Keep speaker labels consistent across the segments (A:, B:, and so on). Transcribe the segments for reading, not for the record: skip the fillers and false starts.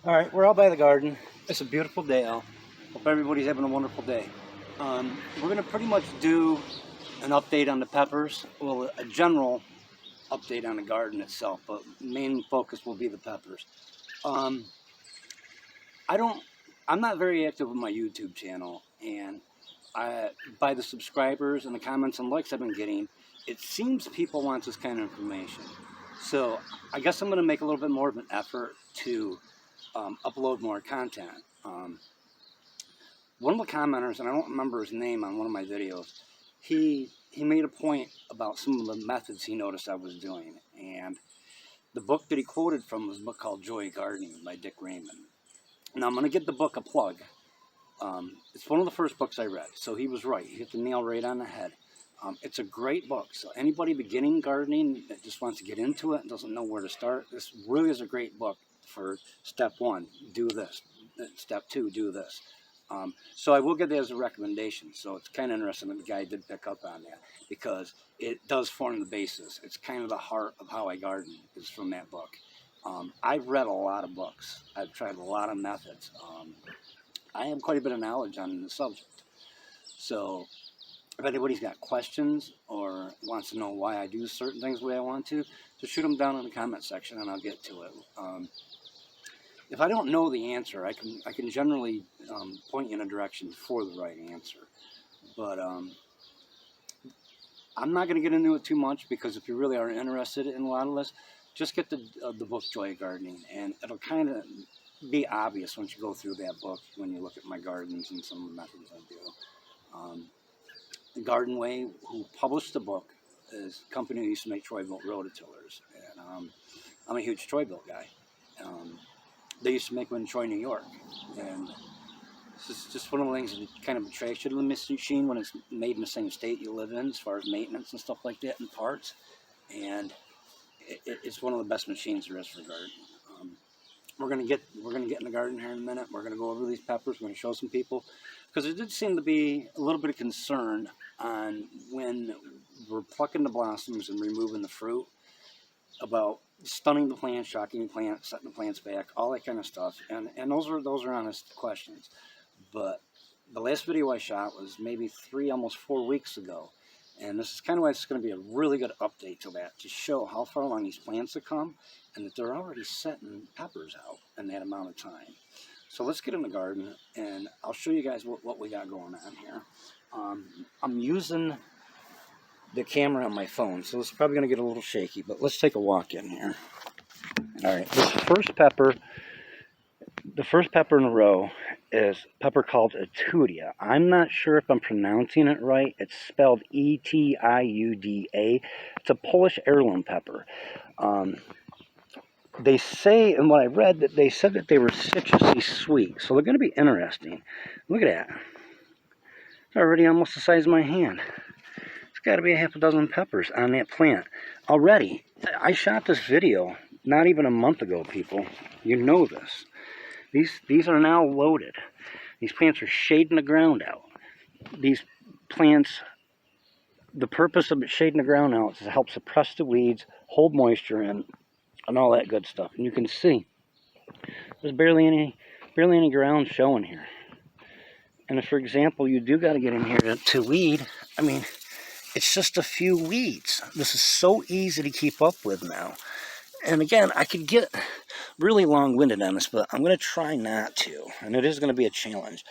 A: All right, we're out by the garden. It's a beautiful day out. Hope everybody's having a wonderful day. We're going to pretty much do an update on the peppers. Well, a general update on the garden itself, but main focus will be the peppers. Um, I'm not very active with my YouTube channel, and by the subscribers and the comments and likes I've been getting, it seems people want this kind of information. So I guess I'm going to make a little bit more of an effort to upload more content. One of the commenters, and I don't remember his name on one of my videos, he made a point about some of the methods he noticed I was doing. And the book that he quoted from was a book called Joy Gardening by Dick Raymond. Now I'm going to give the book a plug. It's one of the first books I read, so he was right. He hit the nail right on the head. It's a great book, so anybody beginning gardening that just wants to get into it and doesn't know where to start, this really is a great book for step one, do this. Step two, do this. So I will give that as a recommendation. So it's kind of interesting that the guy did pick up on that, because it does form the basis. It's kind of the heart of how I garden is from that book. I've read a lot of books. I've tried a lot of methods. I have quite a bit of knowledge on the subject. So if anybody's got questions or wants to know why I do certain things the way I want to, just shoot them down in the comment section and I'll get to it. If I don't know the answer, I can generally point you in a direction for the right answer. But I'm not going to get into it too much, because if you really are interested in a lot of this, just get the book Joy Gardening, and it'll kind of be obvious once you go through that book when you look at my gardens and some of the methods I do. The Garden Way, who published the book, is a company who used to make Troy-Bilt rototillers, and I'm a huge Troy-Bilt guy. They used to make them in Troy, New York, and it's just one of the things that kind of attracts you to the machine when it's made in the same state you live in, as far as maintenance and stuff like that and parts. And it's one of the best machines there is for gardening. We're gonna get in the garden here in a minute. We're gonna go over these peppers. We're gonna show some people, because there did seem to be a little bit of concern on when we're plucking the blossoms and removing the fruit, about stunning the plant, shocking the plant, setting the plants back, all that kind of stuff. And those are honest questions. But the last video I shot was maybe 3, almost 4 weeks ago. And this is kind of why it's going to be a really good update to that, to show how far along these plants have come and that they're already setting peppers out in that amount of time. So let's get in the garden and I'll show you guys what we got going on here. I'm using the camera on my phone, so it's probably going to get a little shaky, but let's take a walk in here. All right, this first pepper, the first pepper in a row is a pepper called Etiuda. I'm not sure if I'm pronouncing it right. It's spelled E-T-I-U-D-A. It's a Polish heirloom pepper. They say, and what I read, that they said that they were citrusy sweet, so they're going to be interesting. Look at that. It's already almost the size of my hand. Got to be a half a dozen peppers on that plant already. I shot this video not even a month ago, people. You know this. These are now loaded. These plants are shading the ground out. These plants, the purpose of shading the ground out is to help suppress the weeds, hold moisture in, and all that good stuff. And you can see there's barely any ground showing here. And if, for example, you do got to get in here to weed, I mean, it's just a few weeds. This is so easy to keep up with now. And again, I could get really long-winded on this, but I'm going to try not to. And it is going to be a challenge.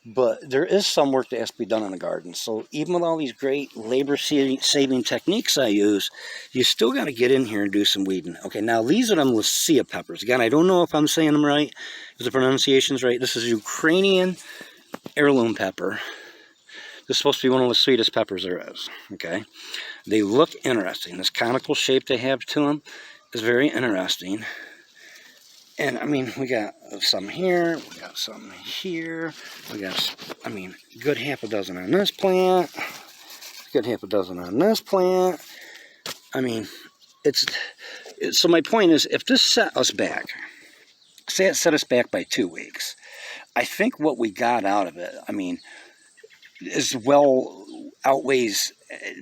A: But there is some work that has to be done in the garden. So even with all these great labor-saving techniques I use, you still got to get in here and do some weeding. Okay, now these are them Lesya peppers. Again, I don't know if I'm saying them right, if the pronunciation's right. This is Ukrainian heirloom pepper. This is supposed to be one of the sweetest peppers there is, okay? They look interesting. This conical shape they have to them is very interesting. And, I mean, we got some here, we got some here, we got, I mean, good half a dozen on this plant, good half a dozen on this plant. I mean, so my point is, if this set us back, say it set us back by 2 weeks, I think what we got out of it, I mean, is well outweighs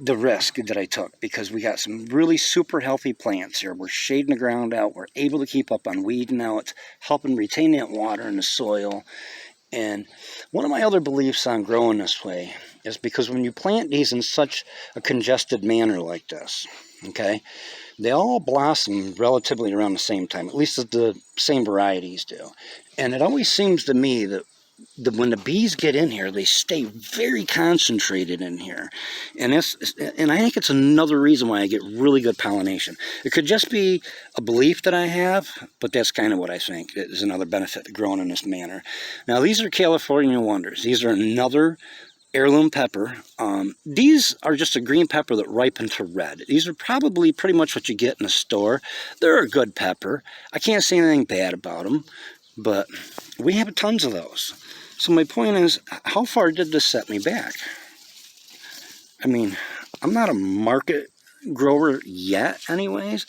A: the risk that I took, because we got some really super healthy plants here. We're shading the ground out. We're able to keep up on weed now. It's helping retain that water in the soil. And one of my other beliefs on growing this way is because when you plant these in such a congested manner like this, okay, they all blossom relatively around the same time, at least the same varieties do. And it always seems to me that when the bees get in here, they stay very concentrated in here, and I think it's another reason why I get really good pollination. It could just be a belief that I have, but that's kind of what I think is another benefit to growing in this manner. Now, these are California Wonders. These are another heirloom pepper. These are just a green pepper that ripened to red. These are probably pretty much what you get in the store. They're a good pepper. I can't say anything bad about them, but we have tons of those. So my point is, how far did this set me back? I mean, I'm not a market grower yet anyways,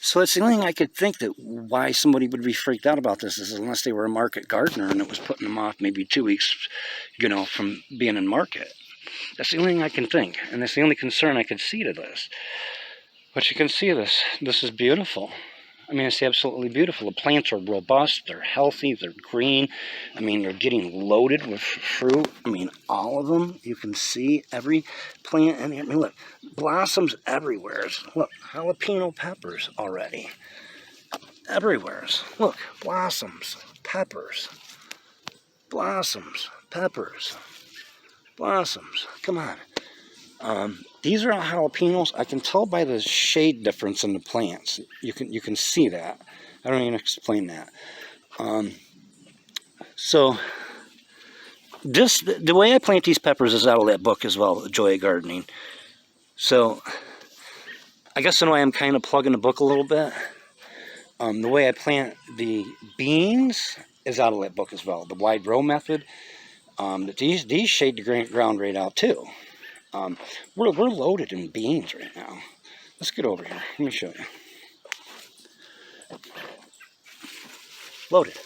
A: so it's the only thing I could think that why somebody would be freaked out about this is unless they were a market gardener and it was putting them off maybe 2 weeks, from being in market. That's the only thing I can think, and that's the only concern I could see to this. But you can see this. This is beautiful. I mean, it's absolutely beautiful. The plants are robust, they're healthy, they're green. I mean, they're getting loaded with fruit. I mean, all of them. You can see every plant in here. I mean, look, blossoms everywhere. Look, jalapeno peppers already. Everywhere. Look, blossoms, peppers, blossoms, peppers, blossoms. Come on. These are all jalapenos. I can tell by the shade difference in the plants. You can see that. I don't even explain that. So the way I plant these peppers is out of that book as well, The Joy of Gardening. So I guess in a way I'm kind of plugging the book a little bit. The way I plant the beans is out of that book as well, the wide row method. These shade the ground right out too. We're loaded in beans right now. Let's get over here. Let me show you. Loaded.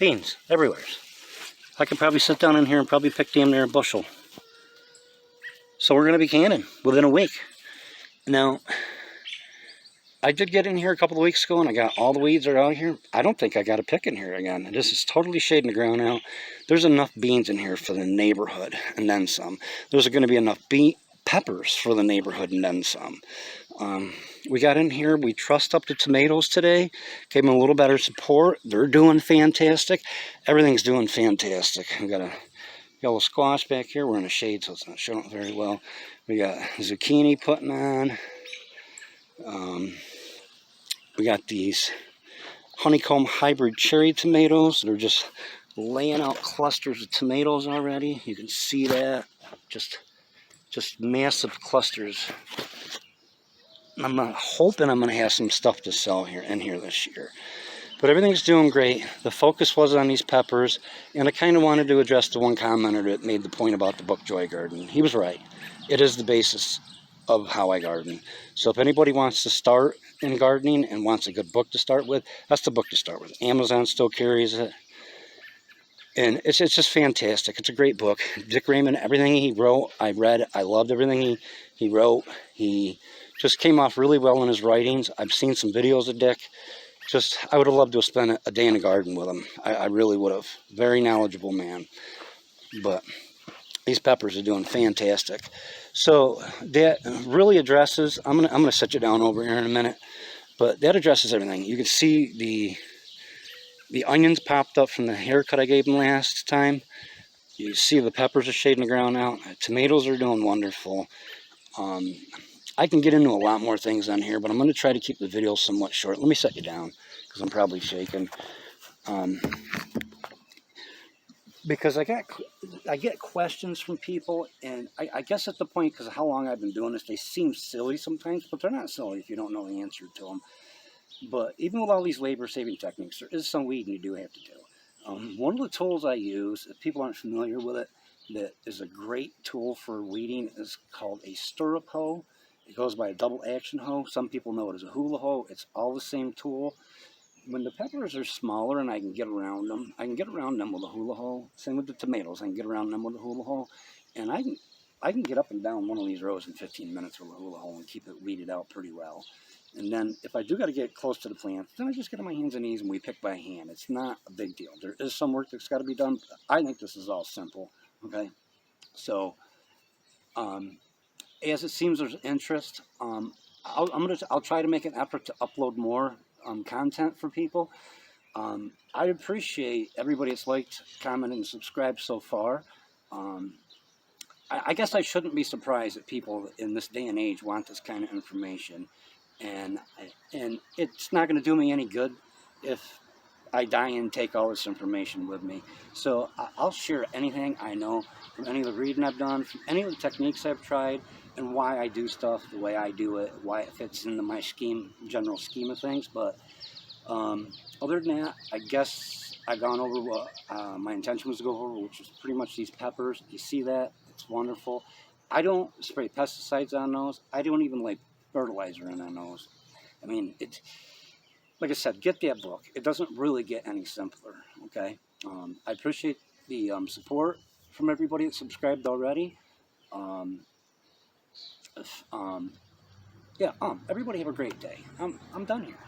A: Beans everywhere. I could probably sit down in here and probably pick damn near a bushel. So we're going to be canning within a week. Now, I did get in here a couple of weeks ago and I got all the weeds are out here. I don't think I got a pick in here again. This is totally shading the ground out. There's enough beans in here for the neighborhood and then some. There's going to be enough peppers for the neighborhood and then some. We got in here, we trussed up the tomatoes today, gave them a little better support. They're doing fantastic. Everything's doing fantastic. We got a yellow squash back here. We're in the shade, so it's not showing up very well. We got zucchini putting on. We got these honeycomb hybrid cherry tomatoes. They're just laying out clusters of tomatoes already. You can see that. Just massive clusters. I'm hoping I'm going to have some stuff to sell in here this year. But everything's doing great. The focus was on these peppers, and I kind of wanted to address the one commenter that made the point about the book Joy Gardening. He was right. It is the basis of how I garden. So if anybody wants to start in gardening and wants a good book to start with, that's the book to start with. Amazon still carries it. And it's just fantastic. It's a great book. Dick Raymond, everything he wrote, I read. I loved everything he wrote. He just came off really well in his writings. I've seen some videos of Dick. I would have loved to have spent a day in the garden with him. I really would have. Very knowledgeable man. But these peppers are doing fantastic. So that really addresses, I'm gonna set you down over here in a minute, but that addresses everything. You can see the onions popped up from the haircut I gave them last time. You see the peppers are shading the ground out. Tomatoes are doing wonderful. I can get into a lot more things on here, but I'm going to try to keep the video somewhat short. Let me set you down, because I'm probably shaking. Because I get questions from people, and I guess at the point, because of how long I've been doing this, they seem silly sometimes, but they're not silly if you don't know the answer to them. But even with all these labor-saving techniques, there is some weeding you do have to do. One of the tools I use, if people aren't familiar with it, that is a great tool for weeding is called a stirrup hoe. It goes by a double action hoe. Some people know it as a hula hoe. It's all the same tool. When the peppers are smaller and I can get around them with a hula hoe. Same with the tomatoes. I can get around them with a hula hoe. And I can get up and down one of these rows in 15 minutes with a hula hole and keep it weeded out pretty well. And then if I do got to get close to the plants, then I just get on my hands and knees and we pick by hand. It's not a big deal. There is some work that's got to be done. But I think this is all simple. Okay, so as it seems there's interest, I'll try to make an effort to upload more content for people. I appreciate everybody that's liked, commented, and subscribed so far. I guess I shouldn't be surprised that people in this day and age want this kind of information, and it's not going to do me any good if I die and take all this information with me. So I'll share anything I know from any of the reading I've done, from any of the techniques I've tried, and why I do stuff the way I do it, why it fits into my general scheme of things. But other than that, I guess I've gone over what my intention was to go over, which was pretty much these peppers. You see that? It's wonderful. I don't spray pesticides on those. I don't even like fertilizer in on those. I mean, it's like I said, get that book. It doesn't really get any simpler. Okay. I appreciate the support from everybody that subscribed already. Yeah. Everybody have a great day. I'm done here.